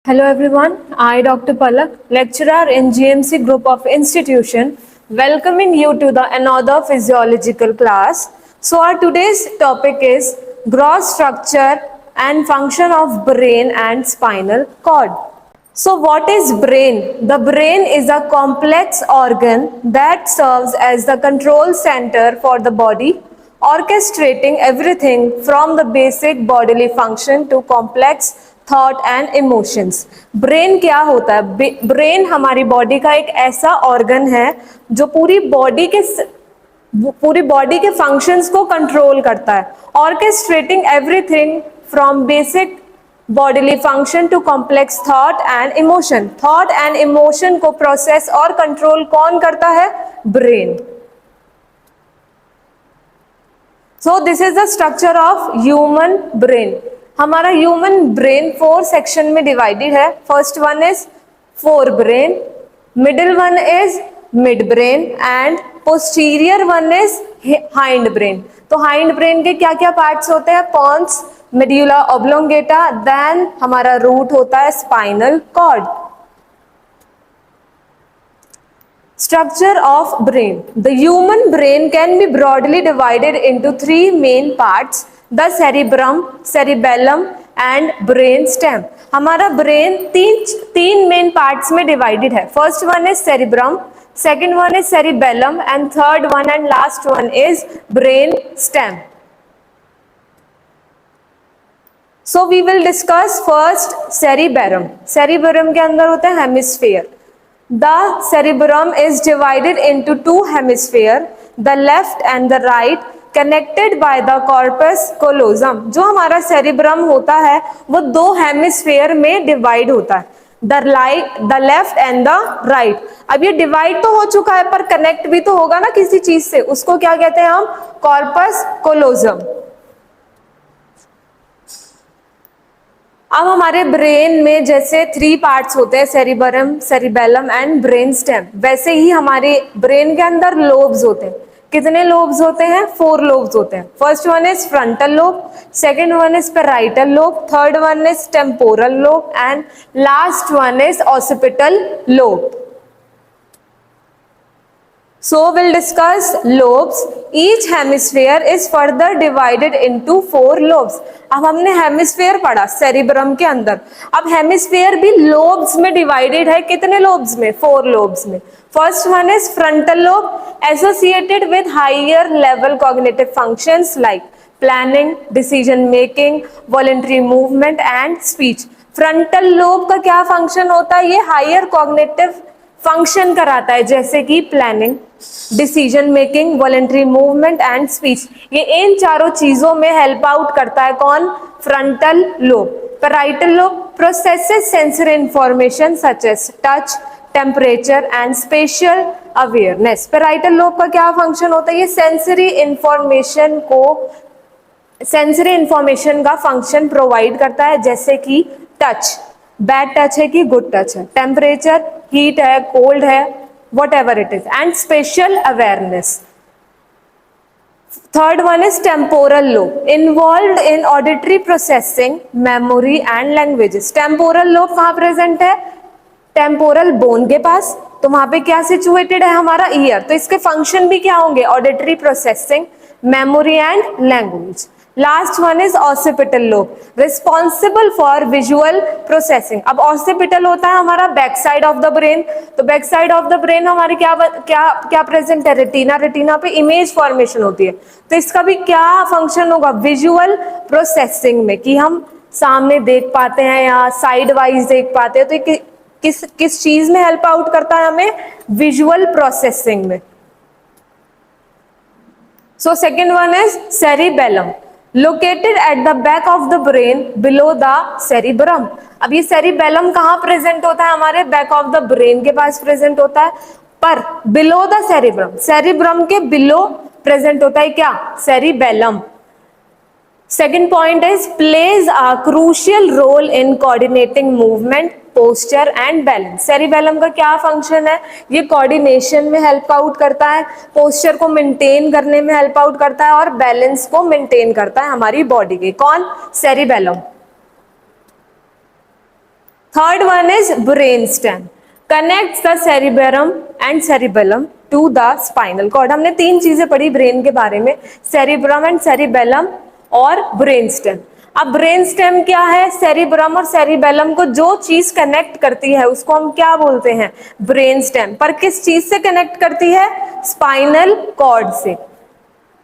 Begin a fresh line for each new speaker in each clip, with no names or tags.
Hello everyone, I Dr. Palak, lecturer in GMC Group of Institution, welcoming you to the another physiological class. So our today's topic is gross structure and function of brain and spinal cord. So what is brain? The brain is a complex organ that serves as the control center for the body, orchestrating everything from the basic bodily function to complex thought and emotions. Brain क्या होता है? Brain हमारी body का एक ऐसा organ है जो पूरी बॉडी के फंक्शंस को कंट्रोल करता है, orchestrating everything from basic bodily function to complex thought and emotion. Thought and emotion को प्रोसेस और कंट्रोल कौन करता है? Brain. So this is the structure of human brain. हमारा ह्यूमन ब्रेन 4 सेक्शन में डिवाइडेड है। First one is fore brain, middle one is mid brain and posterior one is hind brain. तो hind brain के क्या क्या parts होते हैं? Pons, medulla oblongata, then हमारा रूट होता है spinal cord. Structure of brain. The human brain can be broadly divided into three main parts: the cerebrum, cerebellum and brain stem. हमारा ब्रेन तीन मेन पार्ट्स में divided है। First one is cerebrum, second one is cerebellum and third one and last one is brain stem. So we will discuss first cerebrum. Cerebrum के अंदर होता है hemisphere. The cerebrum is divided into two hemispheres, the left and the right, connected by the corpus callosum. जो हमारा cerebrum होता है वो दो हेमिस्फेयर में डिवाइड होता है, the left and the right. अब ये डिवाइड तो हो चुका है पर कनेक्ट भी तो होगा ना किसी चीज से, उसको क्या कहते हैं हम? कॉर्पस कोलोजम। अब हमारे ब्रेन में जैसे 3 पार्ट्स होते हैं, सेरिबरम, सेरिबेलम एंड ब्रेन स्टेम, वैसे ही हमारे ब्रेन के अंदर लोब्स होते हैं। कितने लोब्स होते हैं? 4 लोब्स होते हैं। First one is frontal lobe, second one is parietal lobe, third one is temporal lobe and last one is occipital lobe. So we'll discuss lobes. Each hemisphere is further divided into 4 lobes. अब हमने hemisphere पढ़ा cerebrum के अंदर, अब hemisphere भी lobes में divided है। कितने लोब्स में? 4 लोब्स में। First one is frontal lobe, associated with higher level cognitive functions like planning, decision making, voluntary movement and speech. Frontal lobe का क्या फंक्शन होता है? ये हायर कॉग्निटिव फंक्शन कराता है, जैसे कि planning, decision making, voluntary movement and speech. ये इन चारों चीजों में हेल्प आउट करता है कौन? Frontal lobe. Parietal lobe processes sensory information such as touch, temperature and spatial awareness. Parietal lobe का क्या फंक्शन होता है? ये सेंसरी इंफॉर्मेशन का फंक्शन प्रोवाइड करता है, जैसे कि टच, बैड टच है कि गुड टच है, टेम्परेचर, हीट है, कोल्ड है, whatever it is, and special awareness. Third one is temporal lobe, involved in auditory processing, memory and languages. Temporal lobe कहाँ प्रेजेंट है? टेम्पोरल बोन के पास। तो वहां पे क्या सिचुएटेड है? हमारा ईयर। तो इसके फंक्शन भी क्या होंगे? Auditory processing, memory and language. Last one is occipital lobe, responsible for visual processing. अब ऑसिपिटल होता है हमारा back side of the brain. तो back side of the brain हमारी क्या प्रेजेंट है? रेटिना। रेटिना पे इमेज फॉर्मेशन होती है। तो इसका भी क्या फंक्शन होगा? विजुअल प्रोसेसिंग में, कि हम सामने देख पाते हैं या साइड वाइज देख पाते हैं। तो किस चीज में हेल्प आउट करता है हमें? विजुअल प्रोसेसिंग में। So second one is cerebellum, located at the back of the brain below the cerebrum. अब ये सेरिबेलम कहाँ प्रेजेंट होता है? हमारे बैक ऑफ द ब्रेन के पास प्रेजेंट होता है, पर बिलो द सेरिब्रम, सेरिब्रम के बिलो प्रेजेंट होता है क्या? Cerebellum. Second point is plays a crucial role in coordinating movement, posture and balance. Cerebellum का क्या फंक्शन है? ये कोऑर्डिनेशन में हेल्प आउट करता है, पोस्चर को मेंटेन करने में हेल्प आउट करता है और बैलेंस को मेंटेन करता है हमारी बॉडी के। कौन? Cerebellum. Third one is brainstem. Connects the cerebrum and cerebellum to the spinal cord. हमने तीन चीजें पढ़ी ब्रेन के बारे में, cerebrum and cerebellum और brainstem. अब ब्रेनस्टेम क्या है? सेरिब्रम और सेरिबेलम को जो चीज कनेक्ट करती है उसको हम क्या बोलते हैं? ब्रेनस्टेम. पर किस चीज से कनेक्ट करती है? स्पाइनल कॉर्ड से.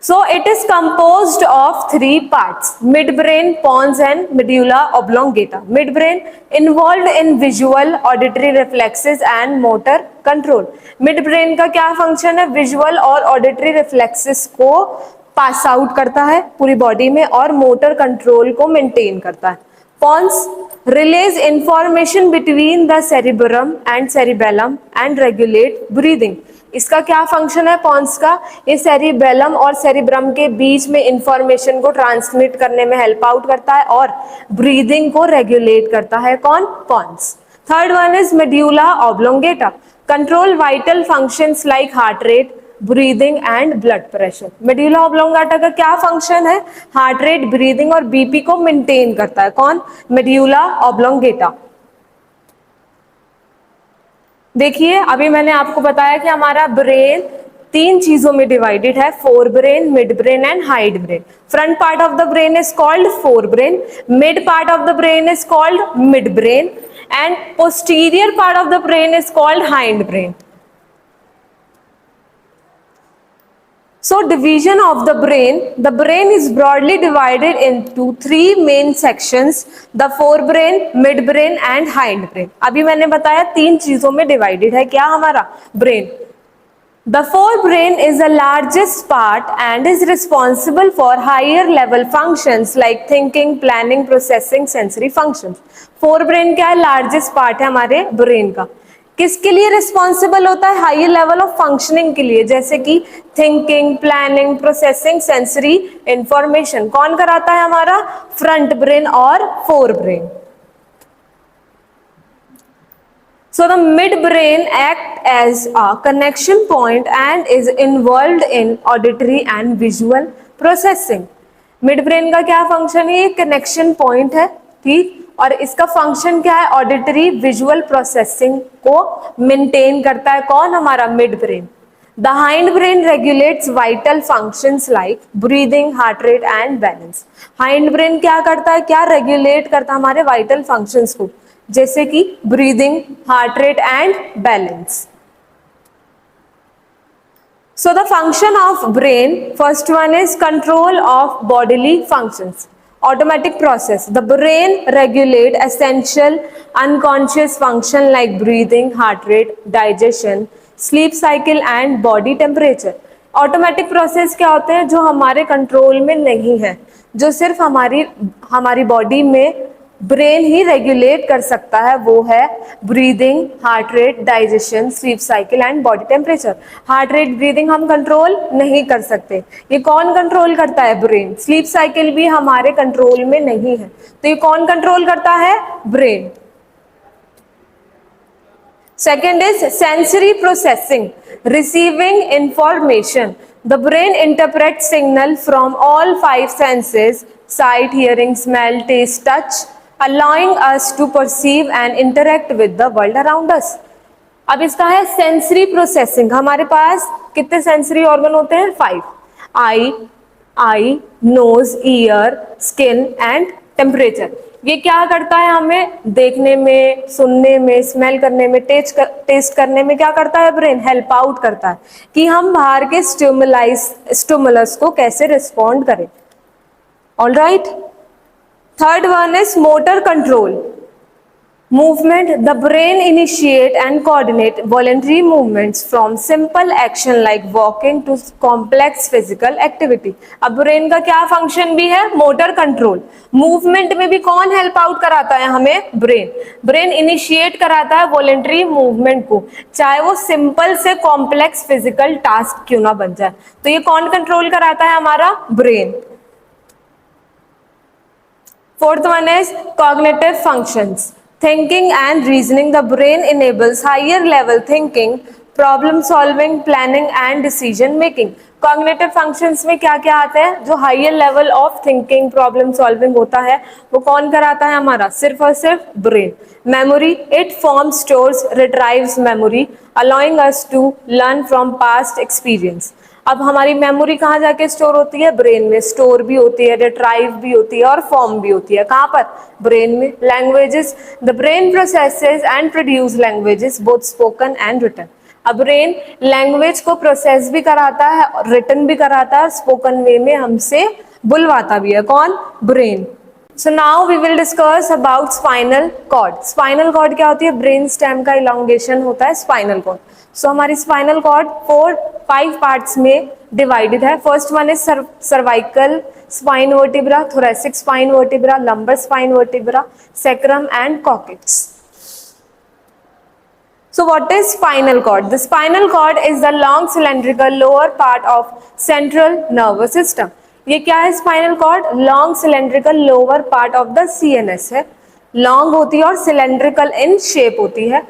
So it is composed of three parts: midbrain, pons and medulla oblongata. Midbrain involved in visual, auditory reflexes and motor control. Midbrain का क्या फंक्शन है? विजुअल और ऑडिटरी रिफ्लेक्सेस को पास आउट करता है पूरी बॉडी में और मोटर कंट्रोल को मेंटेन करता है. Pons relays information between the cerebrum and cerebellum and regulate breathing. इसका क्या फंक्शन है पॉन्स का? ये सेरिबेलम और सेरिब्रम के बीच में इंफॉर्मेशन को ट्रांसमिट करने में हेल्प आउट करता है और ब्रीदिंग को रेगुलेट करता है. कौन? Pons. Third one is medulla oblongata. Control vital functions like heart rate, breathing and blood pressure. Medulla oblongata का क्या फंक्शन है? हार्ट रेट, ब्रीदिंग और बीपी को मेंटेन करता है. कौन? Medulla oblongata. देखिए अभी मैंने आपको बताया कि हमारा ब्रेन तीन चीजों में डिवाइडेड है: fore brain, mid brain and hide brain. Front part of the brain is called fore brain, mid part of the brain is called mid brain and posterior part of the brain is called hind brain. So division of the brain is broadly divided into three main sections: the forebrain, midbrain and hindbrain. अभी मैंने बताया तीन चीजों में divided है क्या हमारा brain. The forebrain is the largest part and is responsible for higher level functions like thinking, planning, processing, sensory functions. Forebrain क्या है? लार्जेस्ट पार्ट है हमारे ब्रेन का. किसके लिए रिस्पॉन्सिबल होता है? हायर लेवल ऑफ फंक्शनिंग के लिए, जैसे कि thinking, planning, processing, sensory information. कौन कराता है? हमारा फ्रंट ब्रेन और fore brain. So the midbrain act as a connection point and is involved in auditory and visual processing. Midbrain का क्या फंक्शन है? ये कनेक्शन पॉइंट है, ठीक, और इसका फंक्शन क्या है? ऑडिटरी विजुअल प्रोसेसिंग को मेंटेन करता है. कौन? हमारा mid brain. The hind brain regulates vital functions like breathing, heart rate and balance. Hind brain क्या करता है? क्या रेगुलेट करता है? हमारे वाइटल फंक्शंस को, जैसे कि breathing, heart rate and balance. So the function of brain, first one is control of bodily functions. Automatic process. The brain regulate essential unconscious function like breathing, heart rate, digestion, sleep cycle and body temperature. Automatic process क्या होते हैं? जो हमारे control में नहीं है, जो सिर्फ हमारी बॉडी में ब्रेन ही रेगुलेट कर सकता है, वो है breathing, heart rate, digestion, sleep cycle and body temperature. Heart rate, breathing हम कंट्रोल नहीं कर सकते, ये कौन कंट्रोल करता है? ब्रेन. स्लीप साइकिल भी हमारे कंट्रोल में नहीं है, तो ये कौन कंट्रोल करता है? Brain. Second is sensory processing, receiving information. The brain interprets signal from all five senses: sight, hearing, smell, taste, touch, allowing us to perceive and interact with the world around us. अब इसका है sensory processing. हमारे पास कितने sensory organ होते हैं? 5. Eye, nose, ear, skin and temperature. ये क्या करता है? हमें देखने में, सुनने में, स्मेल करने में, टेस्ट करने में क्या करता है? ब्रेन हेल्प आउट करता है कि हम बाहर के स्टिमुलस को कैसे रिस्पॉन्ड करें. All right. Third one is motor control. Movement. The brain initiate and coordinate voluntary movements from simple action like walking to complex physical activity. अब ब्रेन का क्या फंक्शन भी है? Motor control. मूवमेंट में भी कौन हेल्प आउट कराता है हमें? ब्रेन. ब्रेन इनिशिएट कराता है वॉलेंट्री मूवमेंट को, चाहे वो सिंपल से कॉम्प्लेक्स फिजिकल टास्क क्यों ना बन जाए. तो ये कौन कंट्रोल कराता है? हमारा brain. Fourth one is cognitive functions. Thinking and reasoning. The brain enables higher level thinking, problem solving, planning and decision making. Cognitive functions में क्या क्या आते हैं? जो higher level of thinking, problem solving होता है वो कौन कराता है? हमारा सिर्फ और सिर्फ brain. Memory, it forms, stores, retrieves memory allowing us to learn from past experience. अब हमारी मेमोरी कहाँ जाके स्टोर होती है? ब्रेन में स्टोर भी होती है, रिट्राइव भी होती है और फॉर्म भी होती है। कहाँ पर? ब्रेन में। Languages, the brain processes and produce languages both spoken and written. अब ब्रेन लैंग्वेज को प्रोसेस भी कराता है और रिटन भी कराता है, स्पोकन वे में हमसे बुलवाता भी है। कौन? Brain. So now we will discuss about spinal cord. Spinal cord क्या होती है? ब्रेन स्टेम का इलांगेशन होता है स्पाइनल कॉर्ड। सो हमारी स्पाइनल कॉर्ड 5 पार्ट्स में डिवाइडेड है। First one is cervical spine vertebra, thoracic spine vertebra, lumbar spine vertebra, sacrum and coccyx. So what is spinal cord? The spinal cord is the long cylindrical lower part of central nervous system. ये क्या है spinal cord? Long cylindrical lower part of the CNS है। Long होती है और cylindrical in shape होती है।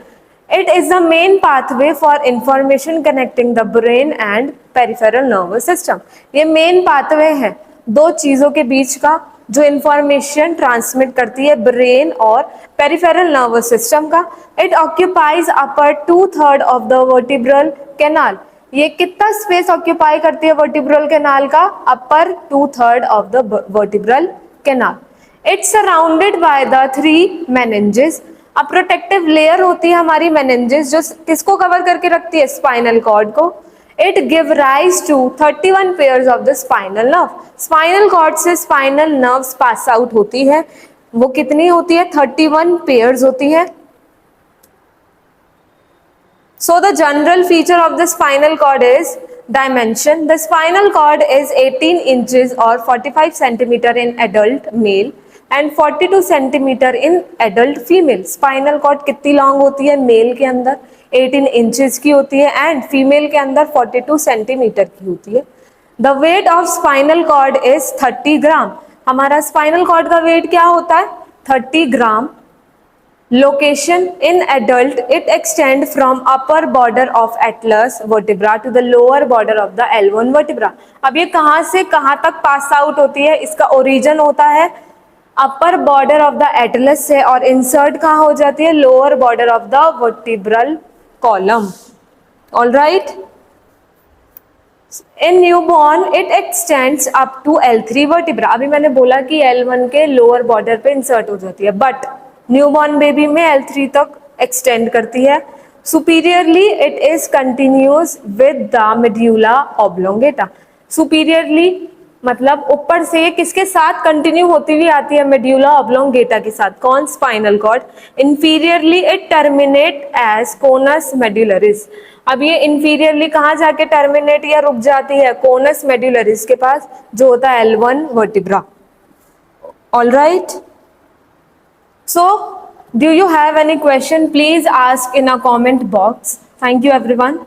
It is the main pathway for information connecting the brain and peripheral nervous system. ये मेन पाथवे है दो चीजों के बीच का जो इंफॉर्मेशन ट्रांसमिट करती है ब्रेन और पेरिफेरल नर्वस सिस्टम का। It occupies upper 2/3 of the vertebral canal. ये कितना स्पेस ऑक्यूपाई करती है वर्टिब्रल कैनाल का? अपर 2/3 of the vertebral canal. It's surrounded by the 3 meninges. अब प्रोटेक्टिव लेयर होती है हमारी मेनिंजेस जो किसको कवर करके रखती है? स्पाइनल कॉर्ड को। It give rise to 31 pairs of the spinal nerve. Spinal cord से स्पाइनल नर्व्स पास आउट होती है। वो कितनी होती है? 31 पेयर्स होती है। So the general feature of the spinal cord is dimension. The spinal cord is 18 inches or 45 centimeter in adult male and 42 centimeter in adult female. Spinal cord कितनी long होती है? मेल के अंदर 18 इंचेस की होती है एंड फीमेल के अंदर 42 सेंटीमीटर की होती है। The weight of spinal cord is 30 gram. हमारा स्पाइनल कॉर्ड का वेट क्या होता है? 30 ग्राम। Location in adult, it extend from upper border of atlas vertebra to the lower border of the L1 vertebra. अब ये कहाँ से कहाँ तक पास आउट होती है? इसका ओरिजिन होता है upper border of the atlas से और इंसर्ट कहाँ हो जाती है? Lower border of the vertebral column. All right. In newborn it extends up to L3 vertebra. अभी मैंने बोला कि L1 के लोअर बॉर्डर पे इंसर्ट हो जाती है बट न्यूबॉर्न बेबी में L3 तक एक्सटेंड करती है। Superiorly it is continuous with the medulla oblongata. Superiorly मतलब ऊपर से किसके साथ कंटिन्यू होती हुई आती है? मेड्यूला ऑब्लोंगेटा के साथ। कौन? Spinal cord. Inferiorly it terminate as conus medullaris. अब ये इंफीरियरली कहाँ जाके टर्मिनेट या रुक जाती है? कोनस मेड्यूलरिस के पास जो होता है L1 vertebra. All right. So, do you have any question? Please ask in a comment box. Thank you everyone.